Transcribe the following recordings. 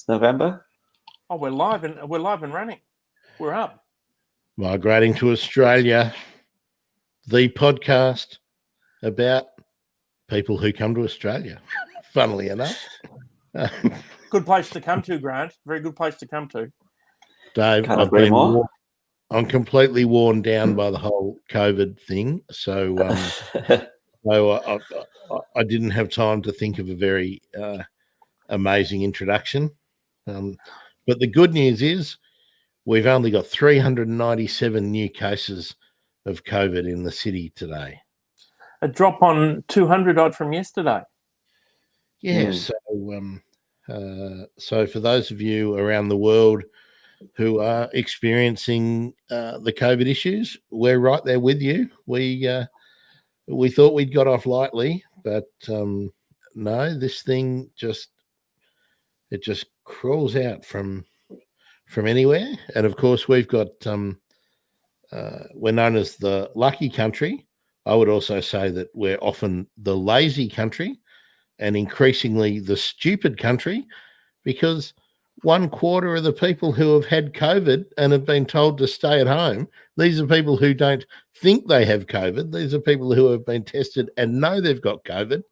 November. Oh, we're live and running. We're up. Migrating to Australia, the podcast about people who come to Australia, funnily enough. Good place to come to, Grant. Very good place to come to. Dave, I'm completely worn down by the whole COVID thing. So I didn't have time to think of a very amazing introduction. But the good news is we've only got 397 new cases of COVID in the city today. A drop on 200 odd from yesterday. Yeah. So for those of you around the world who are experiencing the COVID issues, we're right there with you. We thought we'd got off lightly, but no, this thing just crawls out from anywhere. And of course, we've got we're known as the lucky country. I would also say that we're often the lazy country and increasingly the stupid country, because 1/4 of the people who have had COVID and have been told to stay at home, these are people who don't think they have COVID. These are people who have been tested and know they've got COVID.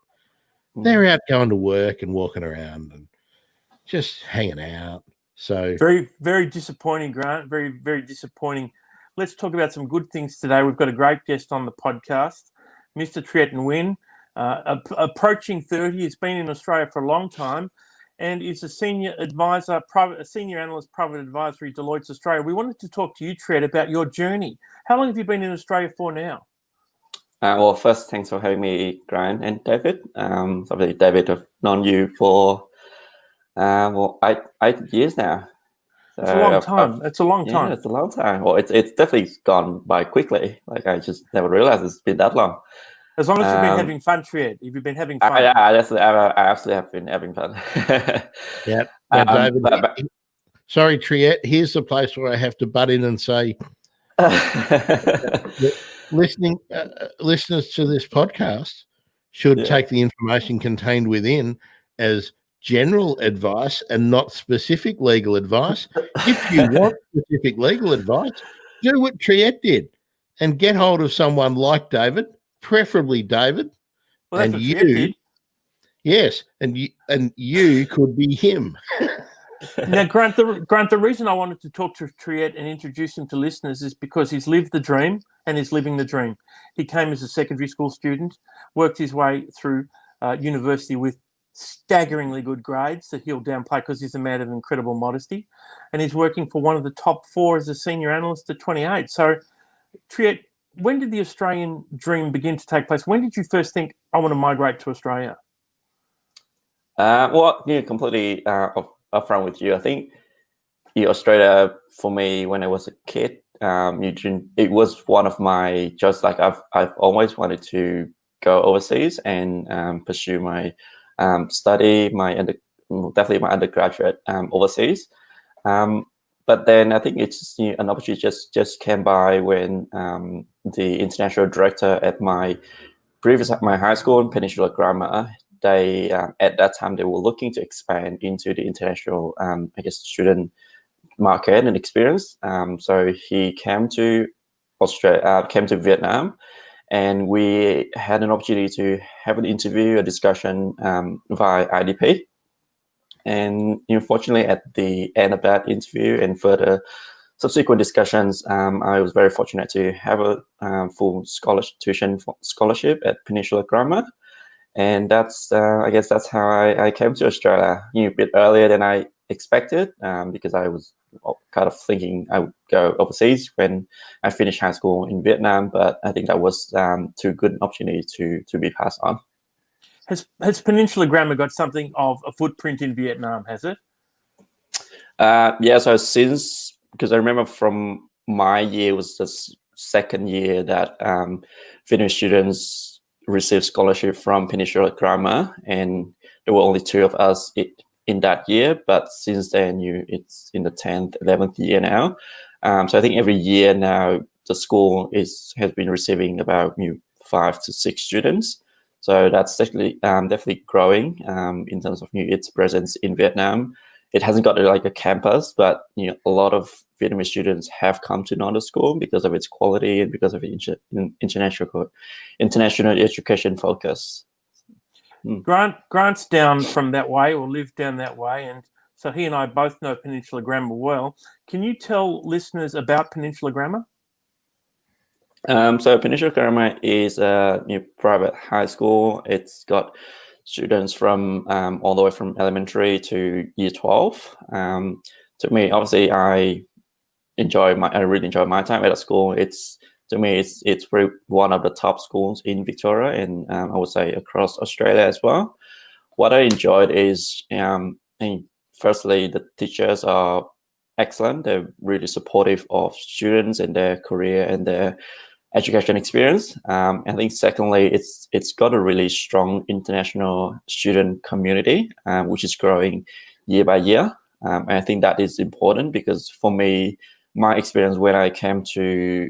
They're out going to work and walking around and just hanging out. So very, very disappointing, Grant. Very, very disappointing. Let's talk about some good things today. We've got a great guest on the podcast, Mr. Triet Nguyen, approaching 30. He's been in Australia for a long time and is a senior advisor, a senior analyst, private advisory, Deloitte Australia. We wanted to talk to you, Triet, about your journey. How long have you been in Australia for now? Well, first, thanks for having me, Grant and David. Obviously, David, I've known you for 8 years now. So it's a long time. It's a long time. Yeah, it's a long time. Well, it's definitely gone by quickly. Like, I just never realized it's been that long. As long as you've been having fun, Triet. Have you been having fun? Yeah, I absolutely have been having fun. Yeah. David, sorry, Triet. Here's the place where I have to butt in and say, listeners to this podcast should take the information contained within as general advice and not specific legal advice. If you want specific legal advice, do what Triet did and get hold of someone like David, preferably David. Well, that's what Triet did. Yes, and you could be him. Now, Grant, the reason I wanted to talk to Triet and introduce him to listeners is because he's lived the dream and he's living the dream. He came as a secondary school student, worked his way through university with staggeringly good grades that he'll downplay because he's a man of incredible modesty, and he's working for one of the top 4 as a senior analyst at 28. So, Triet, when did the Australian dream begin to take place? When did you first think, I want to migrate to Australia? Completely upfront with you. I think Australia, for me, when I was a kid, it was one of my, just like I've always wanted to go overseas and pursue my study, definitely my undergraduate overseas. But then I think it's an opportunity just came by when the international director at my high school in Peninsula Grammar, they at that time they were looking to expand into the international student market and experience. So he came to Vietnam, and we had an opportunity to have an interview, a discussion via IDP. And unfortunately, at the end of that interview and further subsequent discussions, I was very fortunate to have a full tuition scholarship at Peninsula Grammar. And that's how I came to Australia a bit earlier than I expected, because I was kind of thinking I would go overseas when I finished high school in Vietnam, but I think that was too good an opportunity to be passed on. Has Peninsula Grammar got something of a footprint in Vietnam, has it? So because I remember from my year was the second year that Vietnamese students received scholarship from Peninsula Grammar, and there were only 2 of us in that year. But since then, it's in the 10th, 11th year now. So I think every year now the school has been receiving about 5 to 6 students. So that's definitely growing in terms of its presence in Vietnam. it hasn't got like a campus, but a lot of Vietnamese students have come to know the school because of its quality and because of its international education focus. Grant's down from that way, or lived down that way, and so he and I both know Peninsula Grammar well. Can you tell listeners about Peninsula Grammar? So Peninsula Grammar is a new private high school. It's got students from all the way from elementary to year 12. To me, obviously, I really enjoy my time at a school. To me, it's pretty one of the top schools in Victoria, and I would say across Australia as well. What I enjoyed is, firstly, the teachers are excellent. They're really supportive of students and their career and their education experience. I think secondly, it's got a really strong international student community, which is growing year by year. And I think that is important because for me, my experience when I came to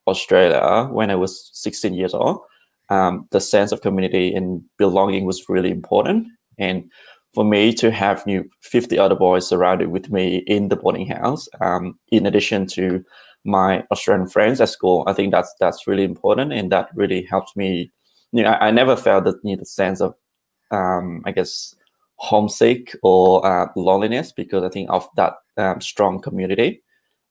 Australia when I was 16 years old, the sense of community and belonging was really important. And for me to have 50 other boys surrounded with me in the boarding house, in addition to my Australian friends at school, I think that's really important, and that really helped me. I never felt the sense of, I guess, homesick or loneliness because I think of that strong community.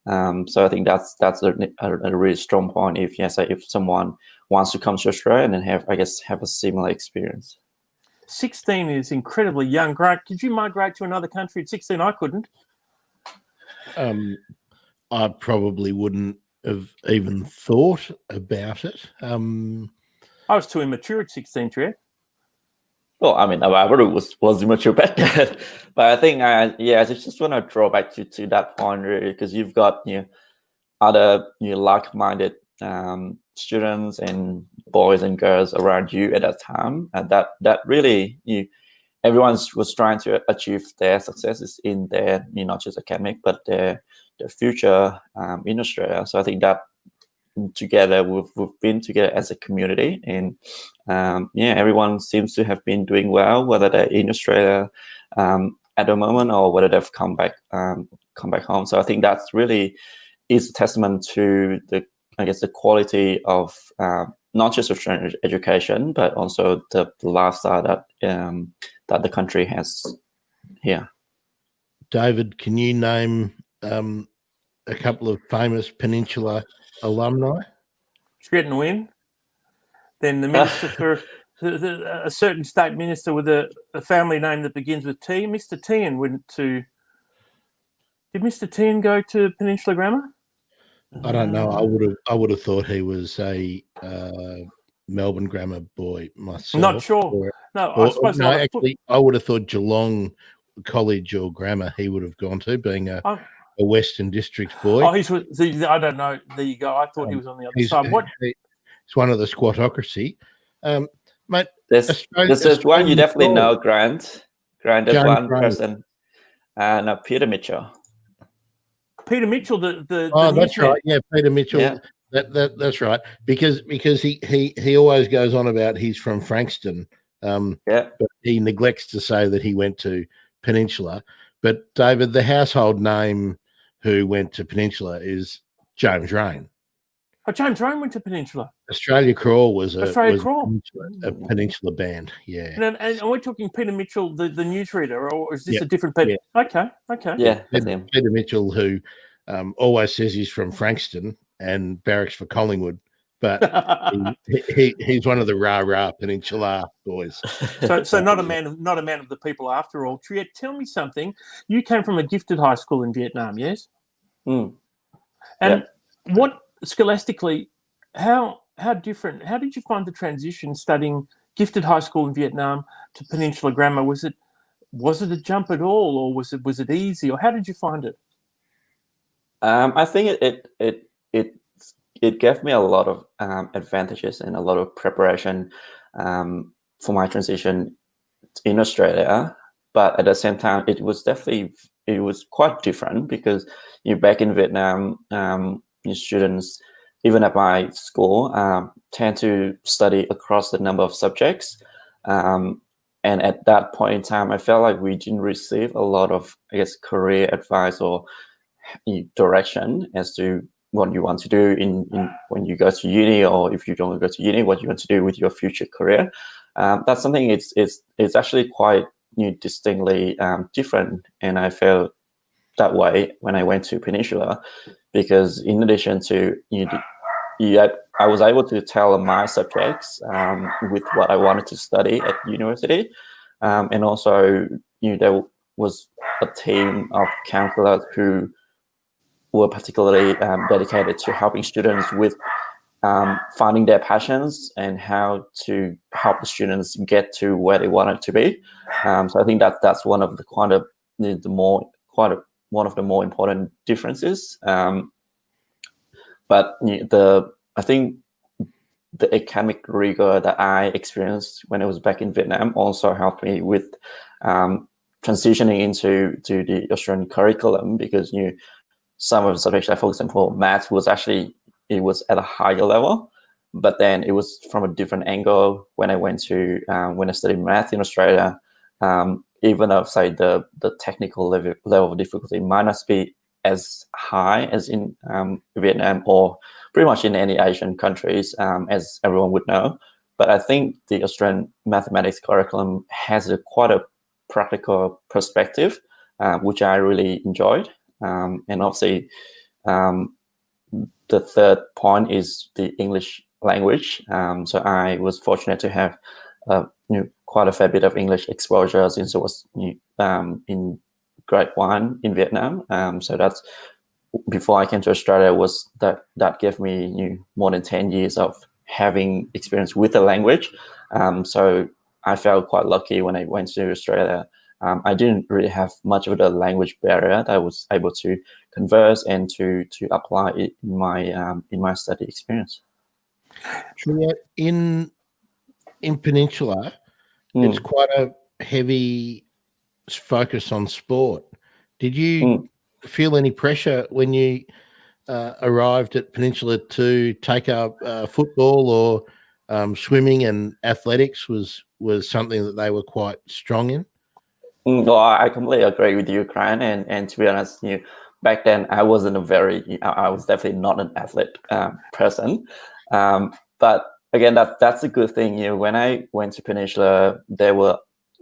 So I think that's a really strong point if someone wants to come to Australia and then have a similar experience. 16 is incredibly young. Grant, could you migrate to another country at 16? I couldn't. I probably wouldn't have even thought about it. I was too immature at 16, Triet. Well, I mean, I was immature back then, but I think, I just want to draw back to that point really, because you've got other like-minded students and boys and girls around you at that time, and that really everyone was trying to achieve their successes in their not just academic but their future in Australia. So I think that together we've been together as a community, and everyone seems to have been doing well, whether they're in Australia at the moment or whether they've come back home. So I think that's really is a testament to the quality of not just Australian education but also the lifestyle that the country has here. David, can you name a couple of famous Peninsula alumni? Triet Nguyen, then the minister for a certain state minister with a family name that begins with T. Mr. Tien went to. Did Mr. Tien go to Peninsula Grammar? I don't know. I would have thought he was a Melbourne Grammar boy myself. Not sure. I suppose no. Actually, I would have thought Geelong College or Grammar he would have gone to, being a Western District boy. Oh, I don't know. There you go. I thought he was on the other side. What? He's one of the squatocracy. Mate, there's one you definitely know, Grant. There's James one Grant. person, and Peter Mitchell. Peter Mitchell, the that's right. Yeah, Peter Mitchell. Yeah. That's right. Because he always goes on about he's from Frankston. But he neglects to say that he went to Peninsula. But David, the household name who went to Peninsula is James Raine. Oh, James Raine went to Peninsula. Australia Crawl was a Peninsula band. Yeah. And we're talking Peter Mitchell, the newsreader, or is this a different Peter? Yeah. Okay. Yeah, Peter Mitchell, who always says he's from Frankston and barracks for Collingwood, but he's one of the rah Peninsula boys. So not a man of the people after all. Triet, tell me something. You came from a gifted high school in Vietnam, yes? And what scholastically, how different? How did you find the transition studying gifted high school in Vietnam to Peninsula Grammar? Was it a jump at all, or was it easy, or how did you find it? I think it gave me a lot of advantages and a lot of preparation for my transition in Australia. But at the same time, it was quite different because back in Vietnam, students, even at my school, tend to study across the number of subjects. and at that point in time, I felt like we didn't receive a lot of, I guess, career advice or direction as to what you want to do in when you go to uni, or if you don't go to uni, what you want to do with your future career. That's something it's actually quite distinctly different, and I felt that way when I went to Peninsula, because in addition to I was able to tailor my subjects with what I wanted to study at university, and also there was a team of counselors who were particularly dedicated to helping students with finding their passions and how to help the students get to where they wanted to be. So I think that's one of one of the more important differences. But I think the academic rigor that I experienced when I was back in Vietnam also helped me with transitioning into the Australian curriculum, because some of the subjects, like for example, maths was at a higher level, but then it was from a different angle when I studied math in Australia. Even though, say, the technical level of difficulty might not be as high as in Vietnam or pretty much in any Asian countries, as everyone would know. But I think the Australian mathematics curriculum has quite a practical perspective, which I really enjoyed. And obviously, the third point is the English language. So I was fortunate to have quite a fair bit of English exposure since I was in grade 1 in Vietnam. So that's before I came to Australia. Was that gave me more than 10 years of having experience with the language. So I felt quite lucky when I went to Australia. I didn't really have much of the language barrier that I was able to converse and to apply it in my study experience. In Peninsula, it's quite a heavy focus on sport. Did you feel any pressure when you arrived at Peninsula to take up football, or swimming and athletics was something that they were quite strong in? Well, I completely agree with you, Brian. And to be honest, back then I wasn't I was definitely not an athlete person. But again, that's a good thing. When I went to Peninsula, there were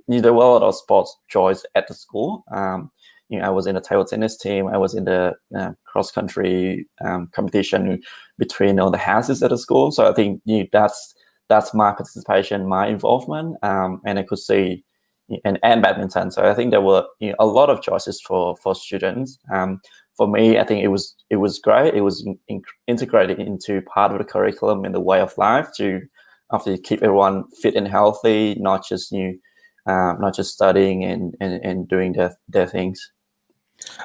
a lot of sports choice at the school. I was in the table tennis team. I was in the cross country competition between all the houses at the school. So I think that's my participation, my involvement, and I could see. And badminton. So I think there were a lot of choices for students. For me, I think it was great. It was integrated into part of the curriculum and the way of life to keep everyone fit and healthy, not just studying and doing their things.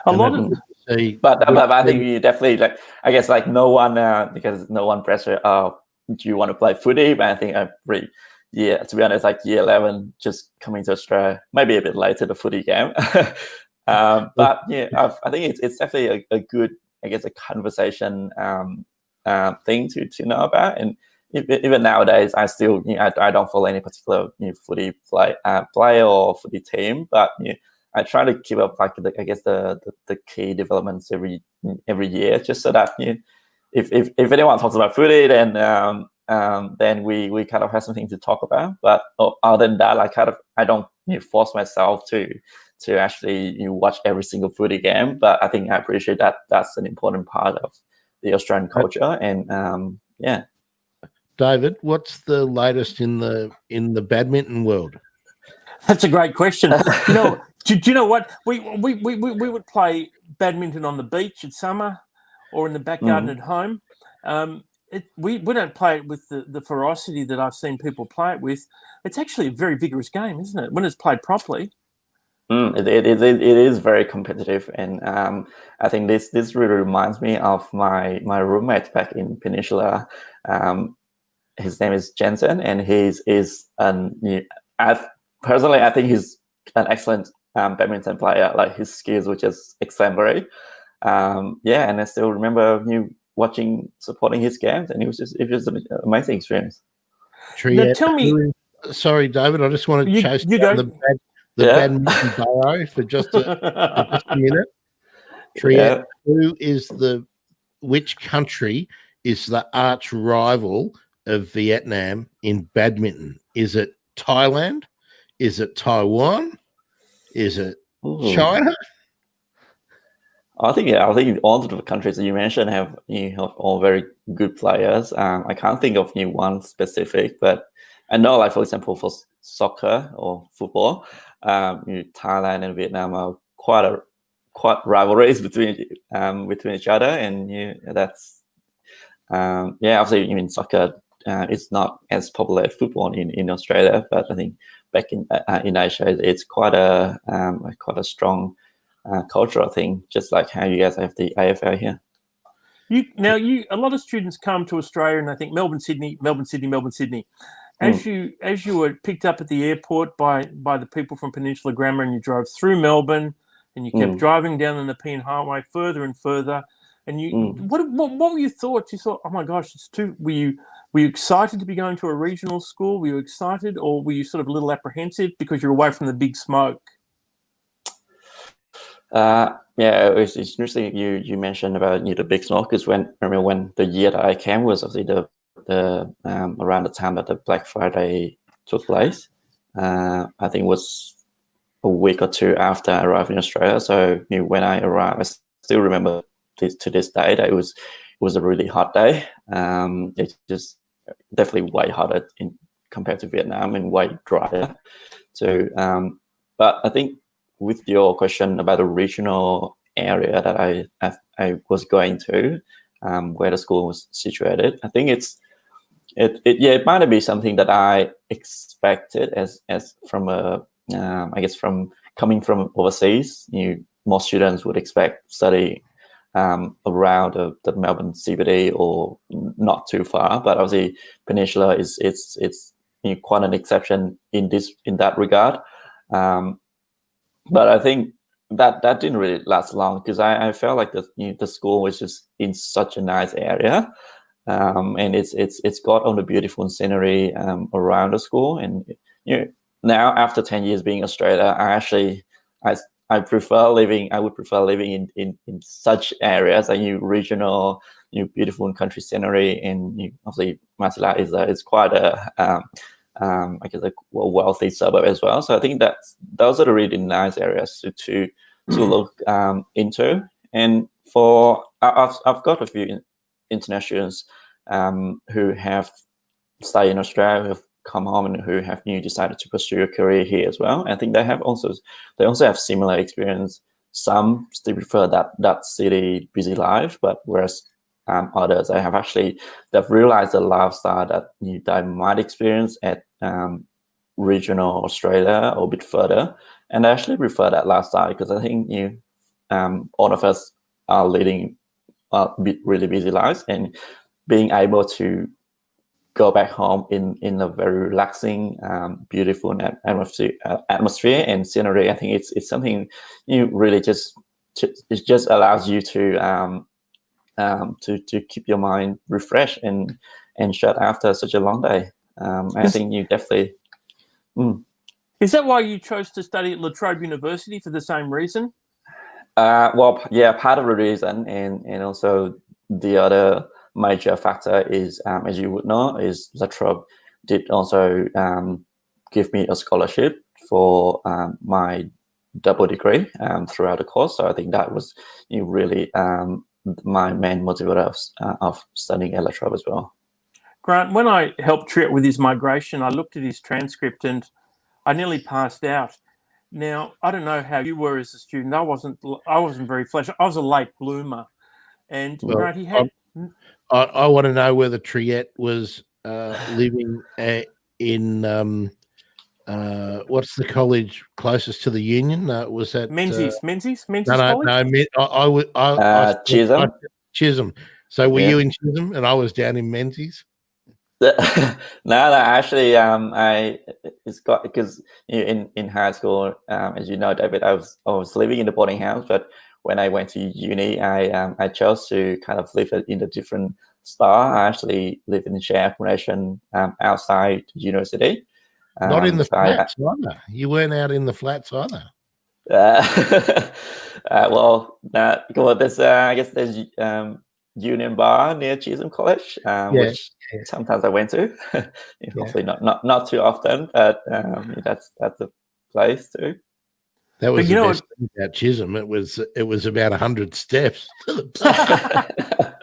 But I think you definitely I guess no one because no one pressure. Oh, do you want to play footy? But I think to be honest, year 11, just coming to Australia, maybe a bit late to the footy game. But I think it's definitely a good, I guess, a conversation thing to know about. And even nowadays, I still, I don't follow any particular footy player or footy team, but I try to keep up the key developments every year, just so that if anyone talks about footy, then we kind of have something to talk about. But other than that, I don't force myself to actually watch every single footy game. But I think I appreciate that that's an important part of the Australian culture. And David, what's the latest in the badminton world? That's a great question. Do you know what we would play badminton on the beach in summer, or in the back garden at home. We don't play it with the ferocity that I've seen people play it with. It's actually a very vigorous game, isn't it? When it's played properly. It is very competitive, and I think this really reminds me of my roommate back in Peninsula. His name is Jensen, and personally, I think he's an excellent badminton player. His skills were just exemplary. And I still remember supporting his games, and it was an amazing experience. Now, tell me, Sorry, David. I just want to chase you down go. the Yeah. badminton burrow for just a minute. Triet, which country is the arch rival of Vietnam in badminton? Is it Thailand? Is it Taiwan? Is it China? I think all of the countries that you mentioned have all very good players. I can't think of one specific, but I know, like for example, for soccer or football, Thailand and Vietnam are quite rivalries between each other, and that's obviously in soccer. It's not as popular as football in Australia, but I think back in Asia, it's quite a strong cultural thing, just like how you guys have the AFL here. A lot of students come to Australia and they think Melbourne, Sydney. As you were picked up at the airport by the people from Peninsula Grammar, and you drove through Melbourne, and you kept driving down the Nepean Highway further and further, and what were your thoughts? You thought, oh my gosh, it's too. Were you excited to be going to a regional school? Were you excited, or were you sort of a little apprehensive because you're away from the big smoke? It's interesting you mentioned about the big smoke, because when the year that I came was obviously the around the time that the Black Friday took place. I think it was a week or two after I arrived in Australia. So when I arrived, I still remember to this day that it was a really hot day. It's just definitely way hotter compared to Vietnam, and way drier. So, but I think with your question about the regional area that I was going to, where the school was situated, I think it might be something that I expected as from I guess from coming from overseas. Most students would expect study around the Melbourne CBD or not too far, but obviously Peninsula it's quite an exception in that regard. But I think that didn't really last long, because I felt like the school was just in such a nice area, and it's got all the beautiful scenery around the school. And now after 10 years being in Australia, I would prefer living in such areas, like regional, beautiful country scenery, and obviously Masila is quite a I guess a wealthy suburb as well. So I think those are the really nice areas to look into. And I've got a few international students who have stayed in Australia, who have come home, and who have decided to pursue a career here as well. I think they also have similar experience. Some still prefer that city busy life, but whereas others, they've realized the lifestyle that they might experience at regional Australia or a bit further, and I actually prefer that lifestyle, because I think all of us are leading really busy lives, and being able to go back home in a very relaxing, beautiful atmosphere and scenery. I think it's something really it just allows you to keep your mind refreshed and shut after such a long day. I think you definitely. Is that why you chose to study at La Trobe University, for the same reason? Well, yeah, part of the reason, and also the other major factor is, as you would know, is La Trobe did also give me a scholarship for my double degree throughout the course. So I think that was really my main motivator of studying at La Trobe as well. Grant, when I helped Triet with his migration, I looked at his transcript and I nearly passed out. Now, I don't know how you were as a student. I wasn't very flash. I was a late bloomer, and Grant, he had. I want to know whether Triet was living in what's the college closest to the Union? Was that Menzies? Menzies no, College? I Chisholm. Chisholm. So were you in Chisholm, and I was down in Menzies? No, actually, because in high school, as you know, David, I was living in the boarding house, but when I went to uni, I chose to kind of live in a different style. I actually live in shared accommodation outside university. Not in the So I, flats either. You weren't out in the flats either. well, there's I guess there's Union Bar near Chisholm College, Yeah, which yeah. sometimes I went to. Hopefully not too often, but that's a place too. That was you the know best thing about Chisholm. It was about 100 steps to the top.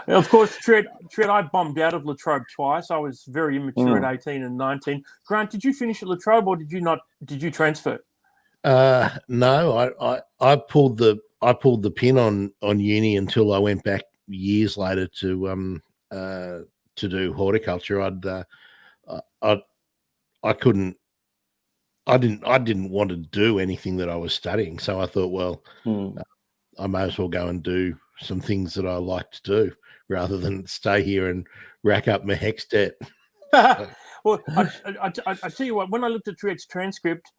Of course, Tread, I bombed out of La Trobe twice. I was very immature at 18 and 19. Grant, did you finish at La Trobe or did you not? Did you transfer? No, I pulled the pin on uni until I went back years later to do horticulture. I couldn't. I didn't want to do anything that I was studying, so I thought, well, I may as well go and do some things that I like to do rather than stay here and rack up my HECS debt. Well, I tell you what, when I looked at Triet's transcript,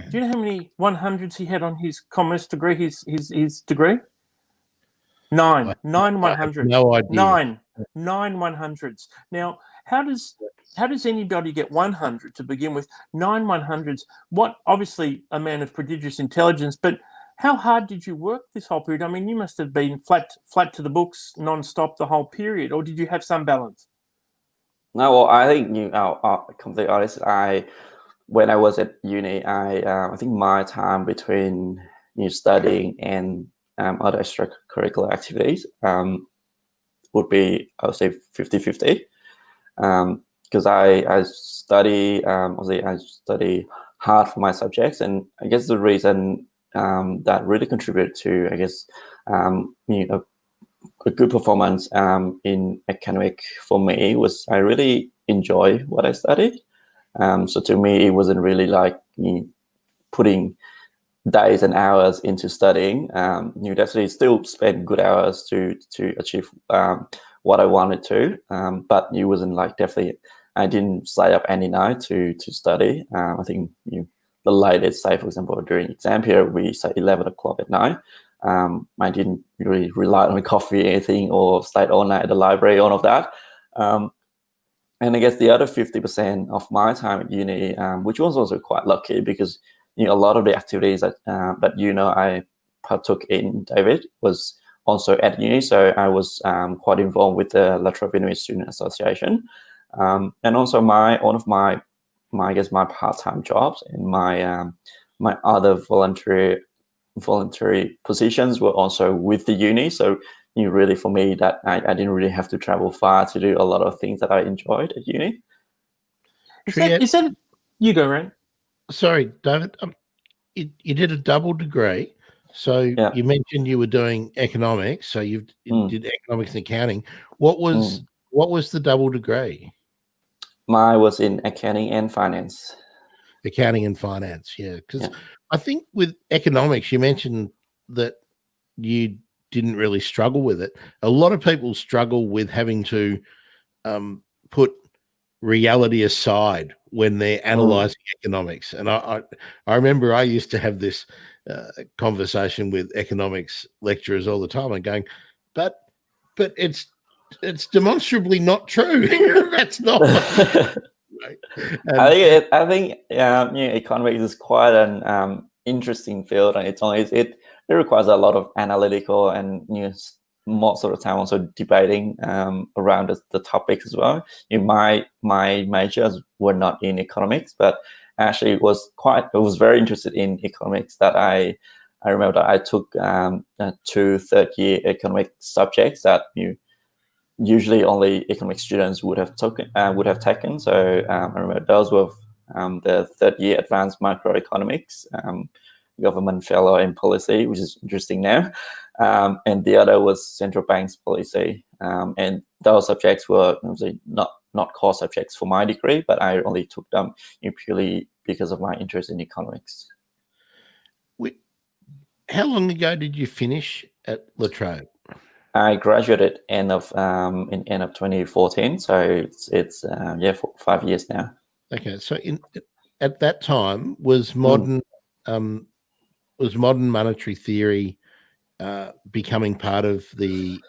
do you know how many 100s he had on his commerce degree, his degree? Nine 100s. No idea. Nine 100s. Now, how does anybody get 100 to begin with? 9 100s. What, obviously a man of prodigious intelligence, but how hard did you work this whole period? I mean, you must have been flat to the books non-stop the whole period, or did you have some balance? No, well, I think completely honest. When I was at uni, I think my time between studying and other extracurricular activities would be, I would say, 50-50. Because I study, obviously I study hard for my subjects, and I guess the reason that really contributed to, I guess, a good performance in academic for me was I really enjoy what I studied. So to me, it wasn't really like putting days and hours into studying. You definitely still spend good hours to achieve what I wanted to, but it wasn't like definitely. I didn't stay up any night to study. I think the latest, say for example, during exam period, we say 11 o'clock at night. I didn't really rely on coffee or anything, or stayed all night at the library, all of that. And I guess the other 50% of my time at uni, which was also quite lucky because a lot of the activities that I partook in, David, was also at uni. So I was quite involved with the La Trobe University Student Association, and also one of my part-time jobs and my other voluntary positions were also with the uni. So really for me that I didn't really have to travel far to do a lot of things that I enjoyed at uni. Is that you go, Rand? Sorry, David. You did a double degree. So you mentioned you were doing economics. So you did economics and accounting. What was the double degree? Mine was in accounting and finance. Accounting and finance, yeah. Because I think with economics, you mentioned that you didn't really struggle with it. A lot of people struggle with having to put reality aside when they're analyzing economics. And I remember I used to have this conversation with economics lecturers all the time and going, but it's demonstrably not true. That's not I think economics is quite an interesting field, and it requires a lot of analytical and more sort of time also debating around the topics as well. My majors were not in economics, but actually I was very interested in economics. That I remember that I took 2 third-year economic subjects that usually only economic students would have taken. So I remember those were the third-year advanced microeconomics, government fellow in policy, which is interesting now, and the other was central banks policy, and those subjects were obviously not core subjects for my degree, but I only took them purely because of my interest in economics. How long ago did you finish at La Trobe? I graduated end of 2014, so it's 5 years now. Okay, so at that time was modern monetary theory becoming part of the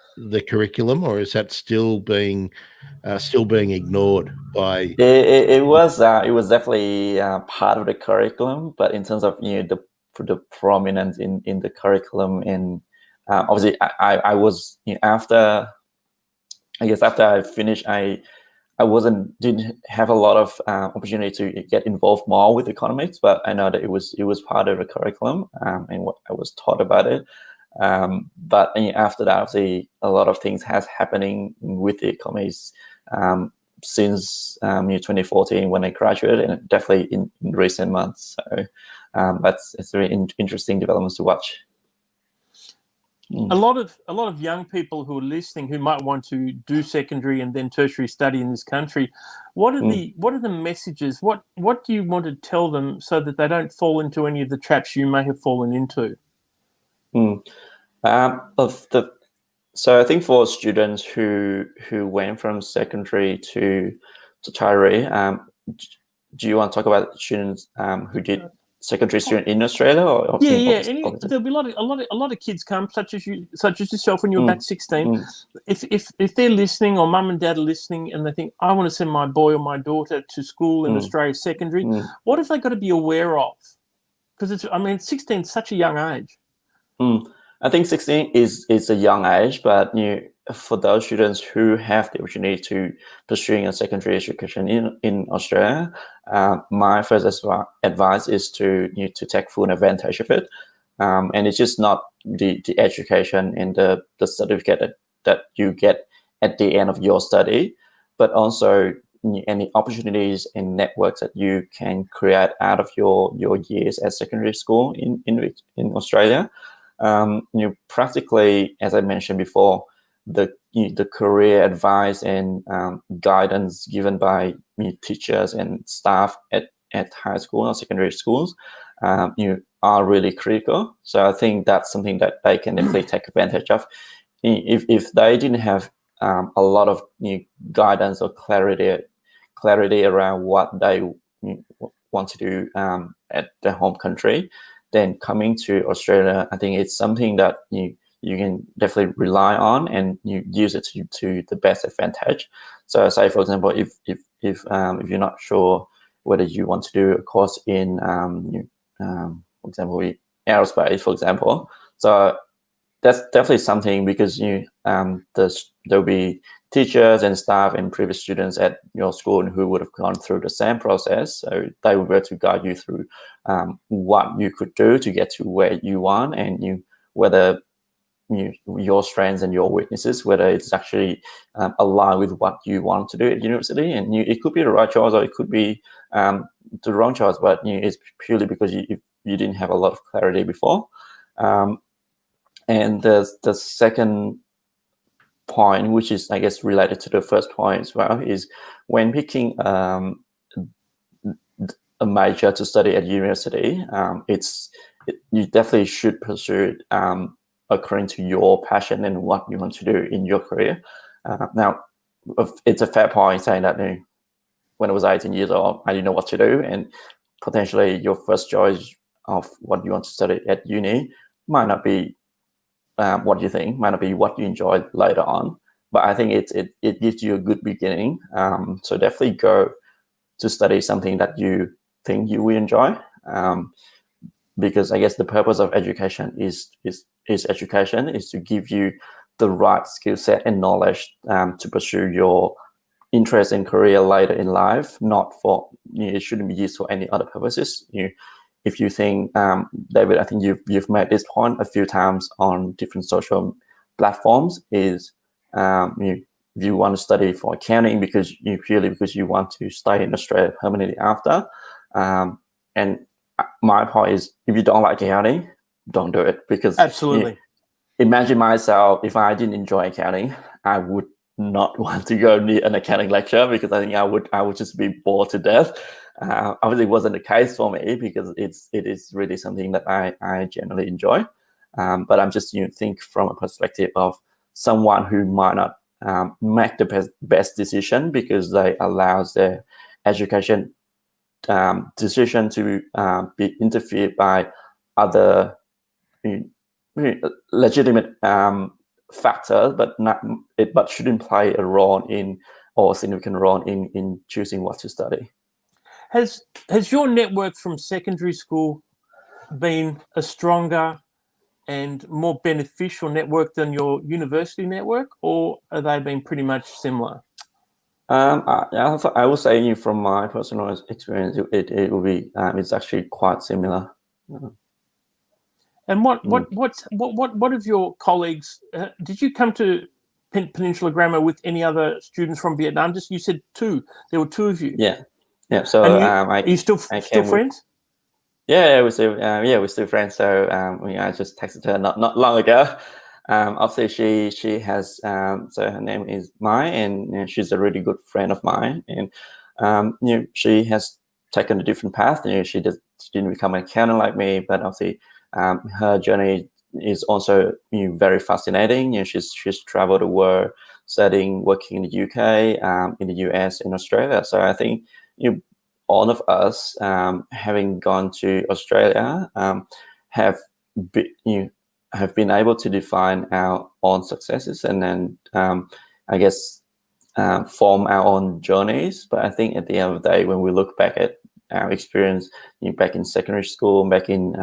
curriculum, or is that still being ignored by? It was definitely part of the curriculum, but in terms of the prominence in the curriculum, and obviously I was after I finished, I didn't have a lot of opportunity to get involved more with economics, but I know that it was part of the curriculum and what I was taught about it. But after that, obviously, a lot of things has happening with the economics since 2014 when I graduated, and definitely in recent months. So it's very interesting developments to watch. A lot of young people who are listening who might want to do secondary and then tertiary study in this country, what are the messages? What do you want to tell them so that they don't fall into any of the traps you may have fallen into? So I think for students who went from secondary to tertiary, do you want to talk about students who did secondary student in Australia? Or there'll be a lot of kids come, such as yourself when you were back 16. If they're listening, or mum and dad are listening, and they think, I want to send my boy or my daughter to school in Australia secondary, what have they got to be aware of? Because 16 is such a young age. I think 16 is a young age, but for those students who have the opportunity to pursuing a secondary education in Australia, my first advice is to take full advantage of it. And it's just not the education and the certificate that you get at the end of your study, but also any opportunities and networks that you can create out of your years at secondary school in Australia. Practically, as I mentioned before, the career advice and guidance given by teachers and staff at high school or secondary schools are really critical. So I think that's something that they can definitely take advantage of. If they didn't have a lot of guidance or clarity around what they want to do at their home country, then coming to Australia, I think it's something that you can definitely rely on and you use it to the best advantage. So, say for example, if you're not sure whether you want to do a course in, for example, aerospace, for example, so that's definitely something, because there'll be teachers and staff and previous students at your school who would have gone through the same process, so they will be able to guide you through what you could do to get to where you want, and whether your strengths and your weaknesses, whether it's actually aligned with what you want to do at university. And it could be the right choice, or it could be the wrong choice, but it's purely because you didn't have a lot of clarity before. And the second point, which is, I guess, related to the first point as well, is when picking a major to study at university, you definitely should pursue it according to your passion and what you want to do in your career. Now, it's a fair point saying that when I was 18 years old, I didn't know what to do, and potentially your first choice of what you want to study at uni might not be what you think, might not be what you enjoy later on. But I think it gives you a good beginning. So definitely go to study something that you think you will enjoy, because I guess the purpose of education is education is to give you the right skill set and knowledge to pursue your interest and career later in life. Not for it shouldn't be used for any other purposes. If you think, David, I think you've made this point a few times on different social platforms, is if you want to study for accounting because you want to stay in Australia permanently after, and my point is, if you don't like accounting, don't do it, because absolutely. Imagine myself, if I didn't enjoy accounting, I would not want to go near an accounting lecture, because I think I would just be bored to death. Obviously, it wasn't the case for me, because it is really something that I generally enjoy. But I'm just think from a perspective of someone who might not make the best decision because they allows their education decision to be interfered by other legitimate factor, but shouldn't play a role in or a significant role in choosing what to study. Has your network from secondary school been a stronger and more beneficial network than your university network, or are they been pretty much similar? I would say from my personal experience, it will be it's actually quite similar. And what of your colleagues? Did you come to Peninsula Grammar with any other students from Vietnam? Just you said two. There were two of you. Yeah. So are you still friends? We're still friends. So I just texted her not long ago. Obviously, she has so her name is Mai, and she's a really good friend of mine. And she has taken a different path. She didn't become an accountant like me, but obviously her journey is also very fascinating. She's traveled the world, studying, working in the UK, in the US, in Australia. So I think all of us, having gone to Australia, have been able to define our own successes, and then I guess form our own journeys. But I think at the end of the day, when we look back at our experience back in secondary school, back in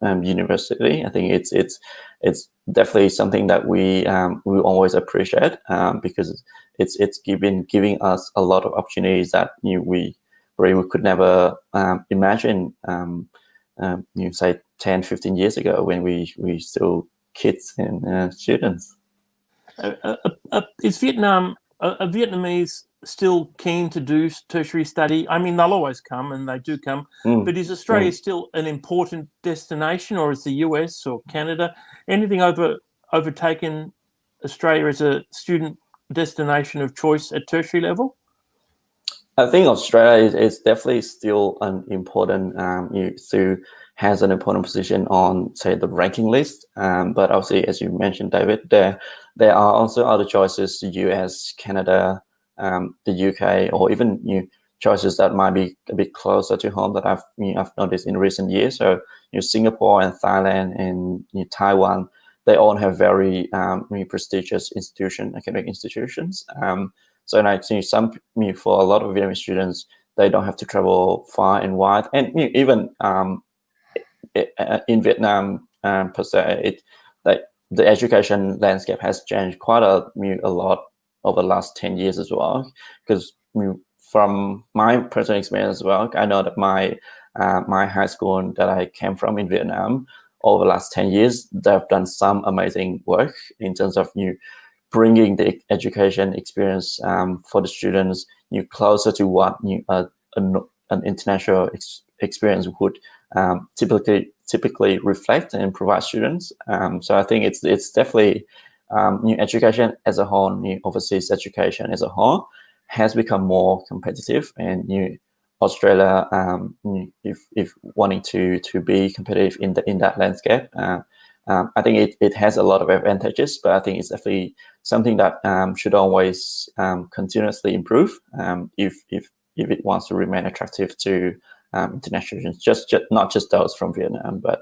university, I think it's definitely something that we always appreciate, because it's giving us a lot of opportunities that we could never imagine, say 10, 15 years ago, when we still kids and students. Is Vietnam, are Vietnamese still keen to do tertiary study? I mean, they'll always come, and they do come, but is Australia still an important destination, or is the US or Canada, anything overtaken Australia as a student destination of choice at tertiary level? I think Australia is definitely still an important, has an important position on, say, the ranking list. But obviously, as you mentioned, David, there are also other choices: the US, Canada, the UK, or even choices that might be a bit closer to home that I've noticed in recent years. So Singapore and Thailand and Taiwan, they all have very prestigious academic institutions. So I see for a lot of Vietnamese students, they don't have to travel far and wide, and even in Vietnam per se, the education landscape has changed quite a lot over the last 10 years as well. Because from my personal experience as well, I know that my high school that I came from in Vietnam, over the last 10 years, they've done some amazing work in terms of bringing the education experience for the students closer to what an international experience would typically reflect and provide students. So I think it's definitely education as a whole, overseas education as a whole, has become more competitive, and Australia, if wanting to be competitive in that landscape, I think it has a lot of advantages, but I think it's definitely something that should always continuously improve if it wants to remain attractive to international students, just not just those from Vietnam, but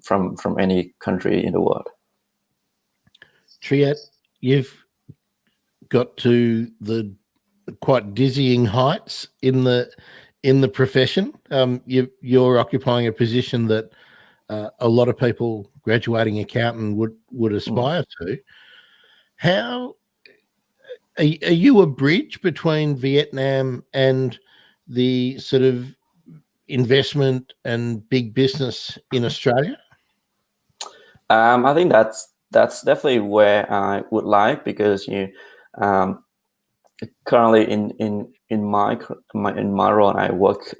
from any country in the world. Triet, you've got to the quite dizzying heights in the profession. You're occupying a position that a lot of people graduating accountant would aspire to. How are you a bridge between Vietnam and the sort of investment and big business in Australia? I think that's definitely where I would like, because currently in my role, I work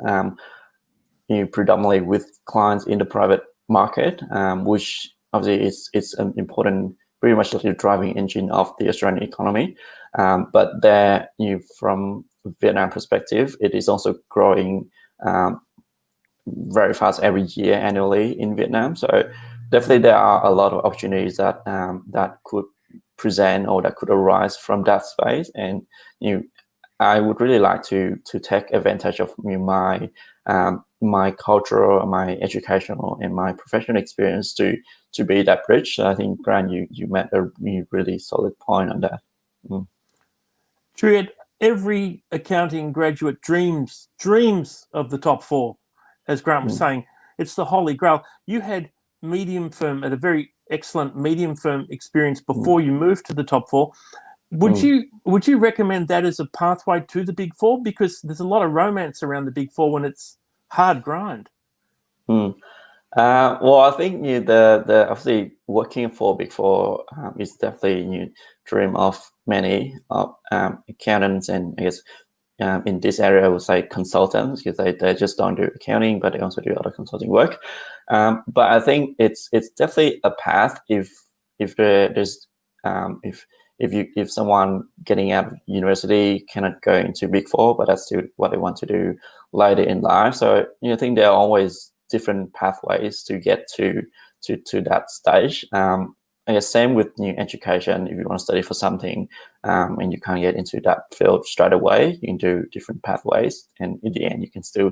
predominantly with clients in the private market, which obviously is an important, pretty much the driving engine of the Australian economy. But there, from Vietnam perspective, it is also growing very fast every year, annually in Vietnam. So definitely there are a lot of opportunities that could present or that could arise from that space, and I would really like to take advantage of my cultural, my educational, and my professional experience to to be that bridge. So I think, Grant, you made a really solid point on that. Triet, every accounting graduate dreams of the top four, as Grant was saying. It's the holy grail. You had medium firm at a very excellent medium firm experience before you moved to the top four. Would you recommend that as a pathway to the Big Four? Because there's a lot of romance around the Big Four when it's hard grind. Well, I think the obviously working for Big Four is definitely dream of many accountants, and I guess in this area I would say consultants, because they just don't do accounting, but they also do other consulting work. But I think it's definitely a path if someone getting out of university cannot go into Big Four, but that's still what they want to do later in life. So I think there are always different pathways to get to that stage. I guess same with new education. If you want to study for something and you can't get into that field straight away, you can do different pathways, and in the end you can still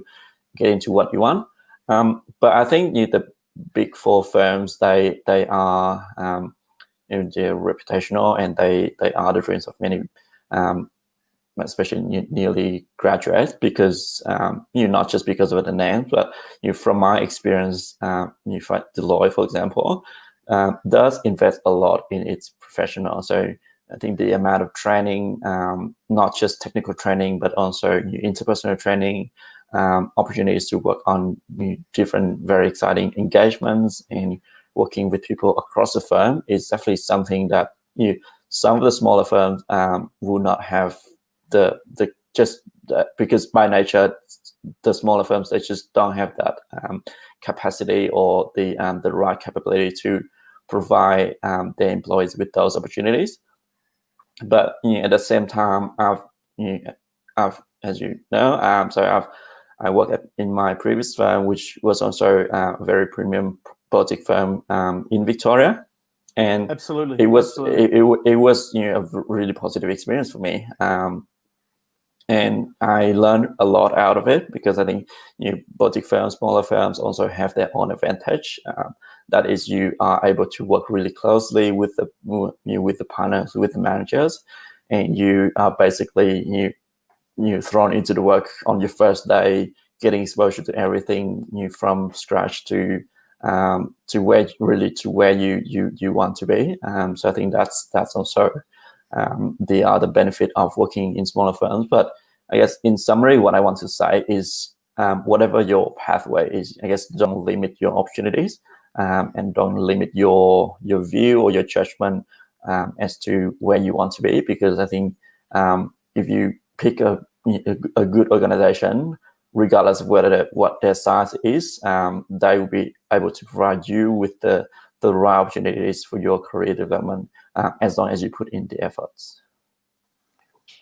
get into what you want. But I think the Big Four firms, they are they're reputational, and they are the dreams of many, especially newly graduates, because not just because of the name, but from my experience, Deloitte, for example, does invest a lot in its professional. So I think the amount of training, not just technical training, but also interpersonal training, opportunities to work on different very exciting engagements and working with people across the firm is definitely something that some of the smaller firms will not have because by nature the smaller firms, they just don't have that capacity or the right capability to provide their employees with those opportunities. But at the same time, I've as you know, I worked in my previous firm, which was also a very premium boutique firm in Victoria, and absolutely it was a really positive experience for me. And I learned a lot out of it, because I think boutique firms, smaller firms also have their own advantage. That is, you are able to work really closely with the partners, with the managers, and you are basically thrown into the work on your first day, getting exposure to everything from scratch to where you want to be. So I think that's also the other benefit of working in smaller firms. But I guess in summary, what I want to say is whatever your pathway is, I guess don't limit your opportunities, and don't limit your view or your judgment as to where you want to be, because I think if you pick a good organization, regardless of what their size is, they will be able to provide you with the right opportunities for your career development, as long as you put in the efforts.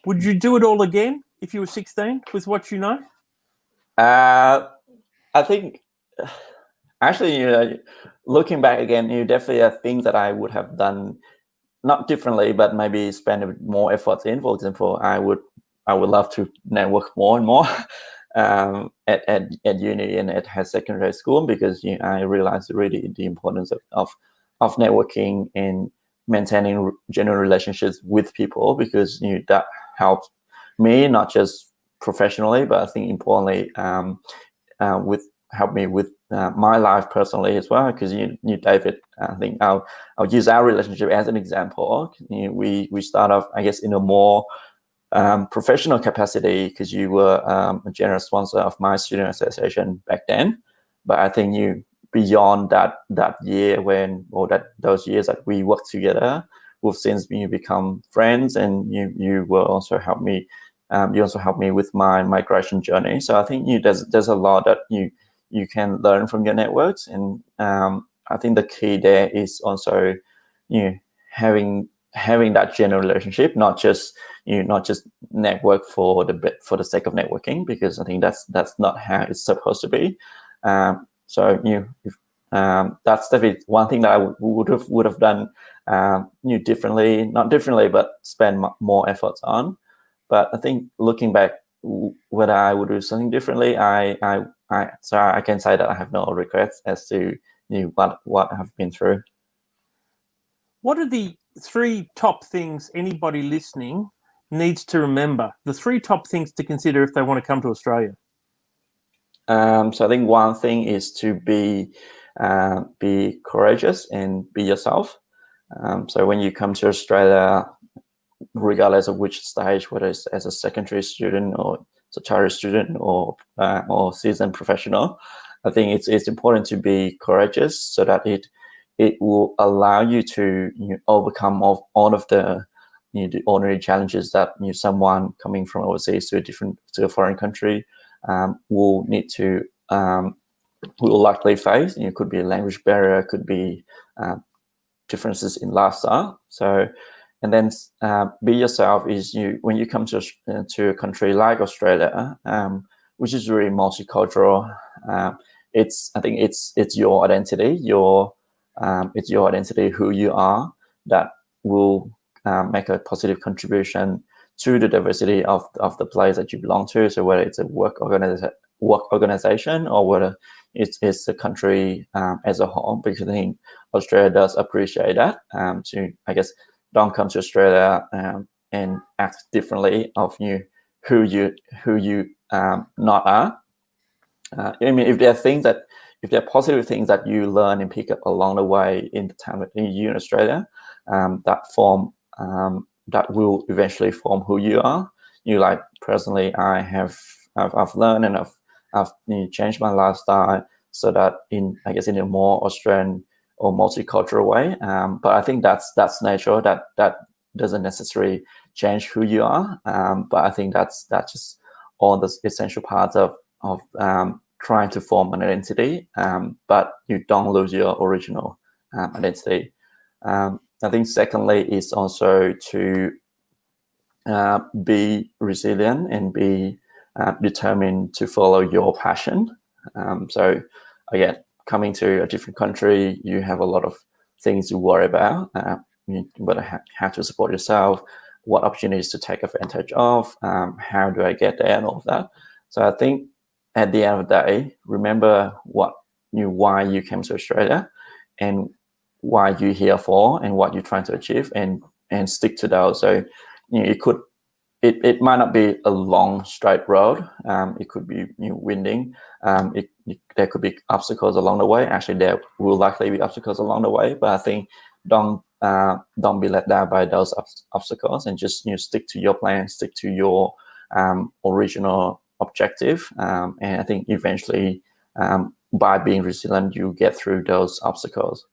Would you do it all again if you were 16 with what you know? I think actually, looking back again, definitely are things that I would have done not differently, but maybe spend a bit more effort in. For example, I would love to network more and more at uni and at secondary school, because I realized really the importance of networking and maintaining genuine relationships with people, because that helps me not just professionally, but I think importantly help me with my life personally as well. Because David, I think I'll use our relationship as an example. We start off, I guess, in a more professional capacity, because you were a generous sponsor of my student association back then. But I think beyond that year those years that we worked together, we've since become friends, and you will also help me. You also helped me with my migration journey. So I think there's a lot that you can learn from your networks, and I think the key there is also having that genuine relationship, not just network for the sake of networking, because I think that's not how it's supposed to be. So that's definitely one thing that I would have done not differently, but spend more efforts on. But I think looking back, whether I would do something differently, so I can say that I have no regrets as to what I've been through. What are the 3 top things anybody listening needs to remember? The 3 top things to consider if they want to come to Australia? So I think one thing is to be courageous and be yourself. So when you come to Australia, regardless of which stage, whether it's as a secondary student or as a tertiary student or seasoned professional, I think it's important to be courageous so that it will allow you to overcome all of the the ordinary challenges that someone coming from overseas to a foreign country will need to will likely face. It could be a language barrier, could be differences in lifestyle. So, and then be yourself is when you come to a country like Australia, which is really multicultural. I think it's your identity, it's your identity, who you are, that will make a positive contribution to the diversity of the place that you belong to. So whether it's a work organization or whether it's the country as a whole, because I think Australia does appreciate that. So I guess don't come to Australia and act differently of who you not are. I mean, if there are positive things that you learn and pick up along the way in the time that you're in Australia, that will eventually form who you are. Like personally, I've learned and I've changed my lifestyle so that in a more Australian or multicultural way. But I think that's natural. That doesn't necessarily change who you are. But I think that's just all the essential parts of trying to form an identity. But you don't lose your original identity. I think secondly is also to be resilient and be determined to follow your passion. So again, coming to a different country, you have a lot of things to worry about. But how to support yourself, what opportunities to take advantage of, how do I get there, and all of that. So I think at the end of the day, remember why you came to Australia and why you're here for and what you're trying to achieve, and stick to those. So it might not be a long straight road. It could be winding. There could be obstacles along the way. Actually, there will likely be obstacles along the way, but I think don't be let down by those obstacles, and just stick to your plan, stick to your original objective, and I think eventually by being resilient, you get through those obstacles.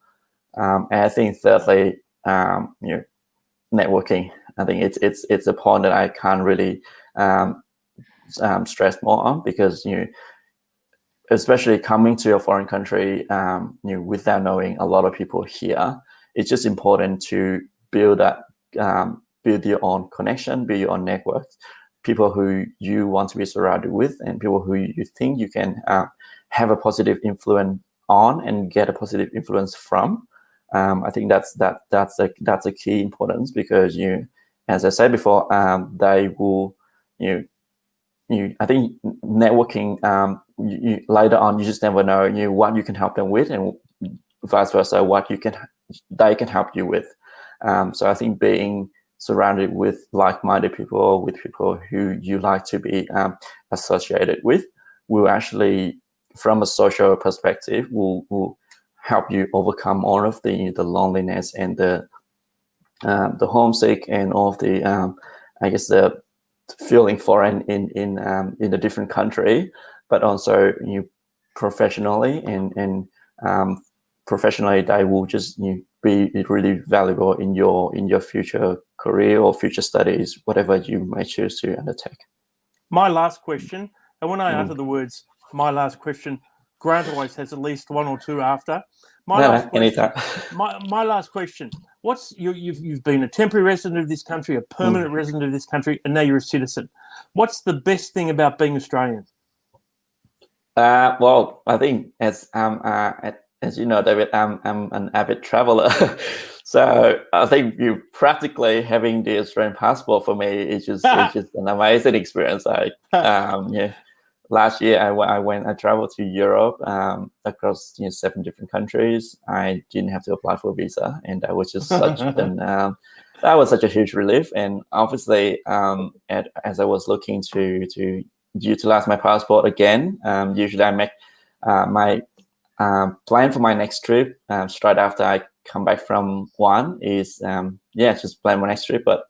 And I think thirdly, networking. I think it's a point that I can't really stress more on, because especially coming to a foreign country without knowing a lot of people here, it's just important to build your own connection, build your own networks, people who you want to be surrounded with, and people who you think you can have a positive influence on and get a positive influence from. I think that's a key importance, because as I said before, they will I think networking later on, you just never know what you can help them with, and vice versa, what they can help you with. So I think being surrounded with like-minded people, with people who you like to be associated with, will actually, from a social perspective, will help you overcome all of the loneliness and the homesick and all of the the feeling foreign in a different country, but also professionally and professionally, they will just be really valuable in your future career or future studies, whatever you may choose to undertake. My last question, and when I utter the words "my last question," Grant always has at least one or two after. My last question. You've been a temporary resident of this country, a permanent resident of this country, and now you're a citizen. What's the best thing about being Australian? Well, I think as you know, David, I'm an avid traveler. So I think you practically having the Australian passport for me is just an amazing experience. last year I traveled to Europe across 7 different countries. I didn't have to apply for a visa, and that was just such that was such a huge relief. And obviously, as I was looking to utilize my passport again, usually I make my plan for my next trip straight after I come back from one is just plan my next trip. But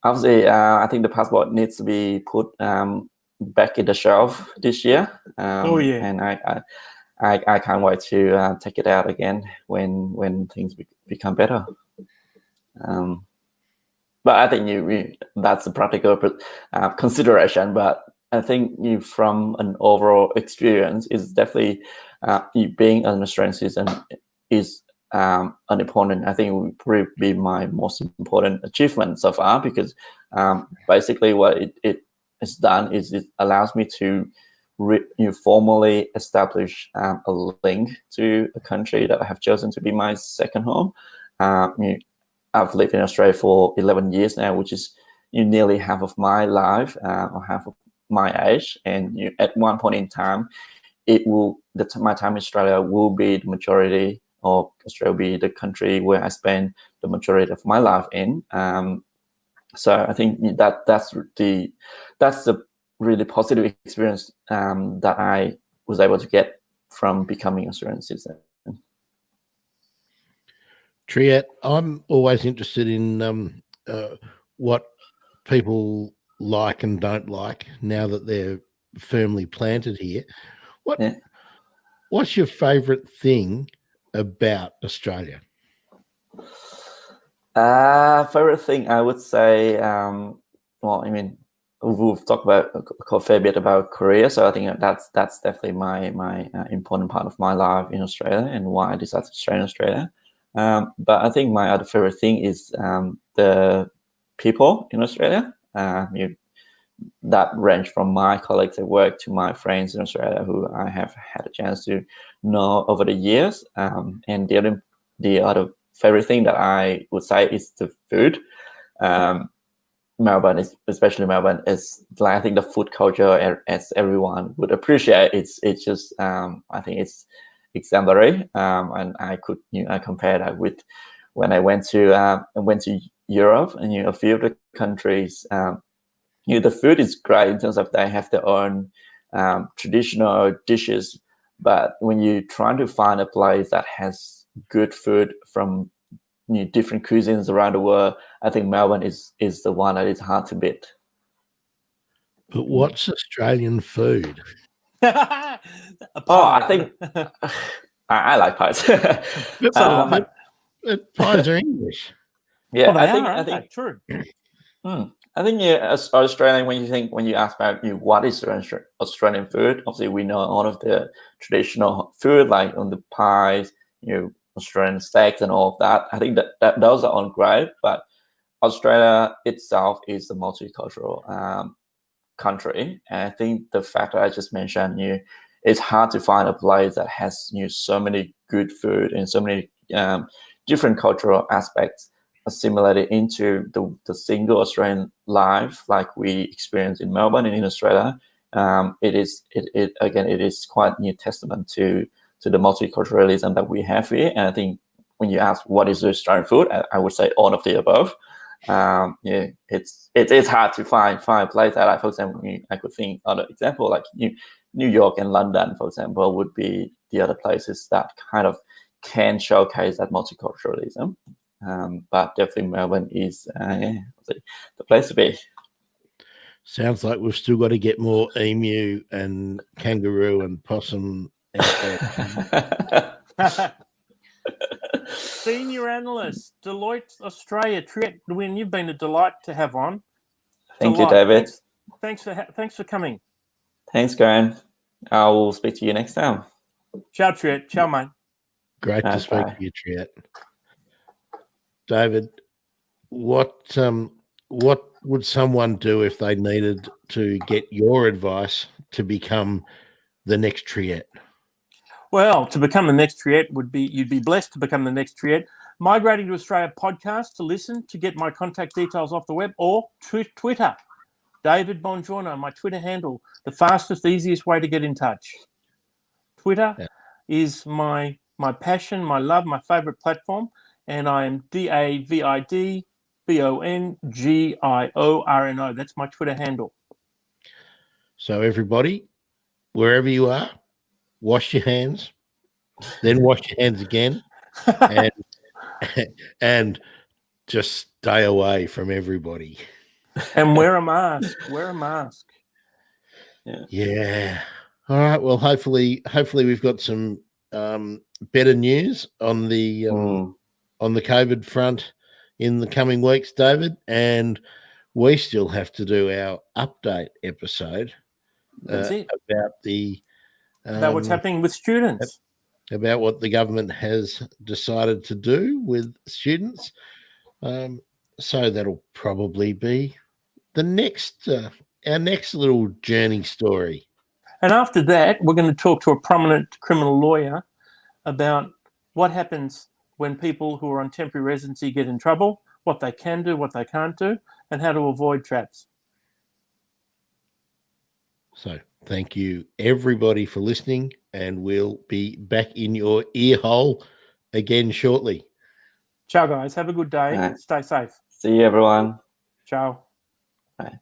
obviously, I think the passport needs to be put back in the shelf this year. And I can't wait to take it out again when things become better. But I think that's a practical consideration. But I think from an overall experience, is definitely being an Australian citizen is an important. I think it would probably be my most important achievement so far, because basically what it has done is it allows me to formally establish a link to a country that I have chosen to be my second home. I've lived in Australia for 11 years now, which is nearly half of my life, or half of my age. And at one point in time, my time in Australia will be the majority, or Australia will be the country where I spend the majority of my life in. So I think that's the really positive experience that I was able to get from becoming Australian citizen. Triet, I'm always interested in what people like and don't like now that they're firmly planted here. What's your favourite thing about Australia? Favorite thing, I would say, we've talked about a fair bit about Korea, so I think that's definitely my important part of my life in Australia and why I decided to stay in Australia. But I think my other favorite thing is the people in Australia. That range from my colleagues at work to my friends in Australia who I have had a chance to know over the years. And the other favorite thing that I would say is the food. Melbourne, especially Melbourne, is like, I think the food culture, as everyone would appreciate, it's just I think it's exemplary. And I compare that with when I went to Europe and a few of the countries. The food is great in terms of they have their own traditional dishes, but when you're trying to find a place that has good food from different cuisines around the world, I think Melbourne is the one that is hard to beat. But what's Australian food? I think I like pies. Pies are English. Yeah, I think true. I think as Australian, when you ask about what is Australian food, obviously we know all of the traditional food like on the pies, Australian steaks and all of that. I think that those are all great, but Australia itself is a multicultural country, and I think the fact that I just mentioned, it's hard to find a place that has so many good food and so many different cultural aspects assimilated into the single Australian life like we experience in Melbourne and in Australia. It is quite a testament to the multiculturalism that we have here. And I think when you ask what is Australian food, I would say all of the above. It's hard to find a place that, for example, I could think other example like New York and London, for example, would be the other places that kind of can showcase that multiculturalism. But definitely Melbourne is the place to be. Sounds like we've still got to get more emu and kangaroo and possum. Senior analyst, Deloitte Australia. Triet Nguyen, you've been a delight to have on. Thank you, David. Thanks for coming. Thanks, Graham. I will speak to you next time. Ciao, Triet. Ciao, mate. Great to speak to you, Triet. David, what would someone do if they needed to get your advice to become the next Triet? Well, to become the next Triet you'd be blessed to become the next Triet. Migrating to Australia podcast to listen, to get my contact details off the web, or Twitter David Bongiorno, my Twitter handle, the fastest, easiest way to get in touch. Twitter is my passion, my love, my favorite platform, and I am DAVIDBONGIORNO. That's my Twitter handle. So everybody, wherever you are, wash your hands, then wash your hands again, and just stay away from everybody. And wear a mask. Wear a mask. Yeah. All right. Well, hopefully we've got some better news on the COVID front in the coming weeks, David. And we still have to do our update episode about what's happening with students, about what the government has decided to do with students. So that'll probably be the next our next little journey story. And after that, we're going to talk to a prominent criminal lawyer about what happens when people who are on temporary residency get in trouble, what they can do, what they can't do, and how to avoid traps. So thank you, everybody, for listening, and we'll be back in your ear hole again shortly. Ciao, guys. Have a good day. Stay safe. See you, everyone. Ciao. Bye.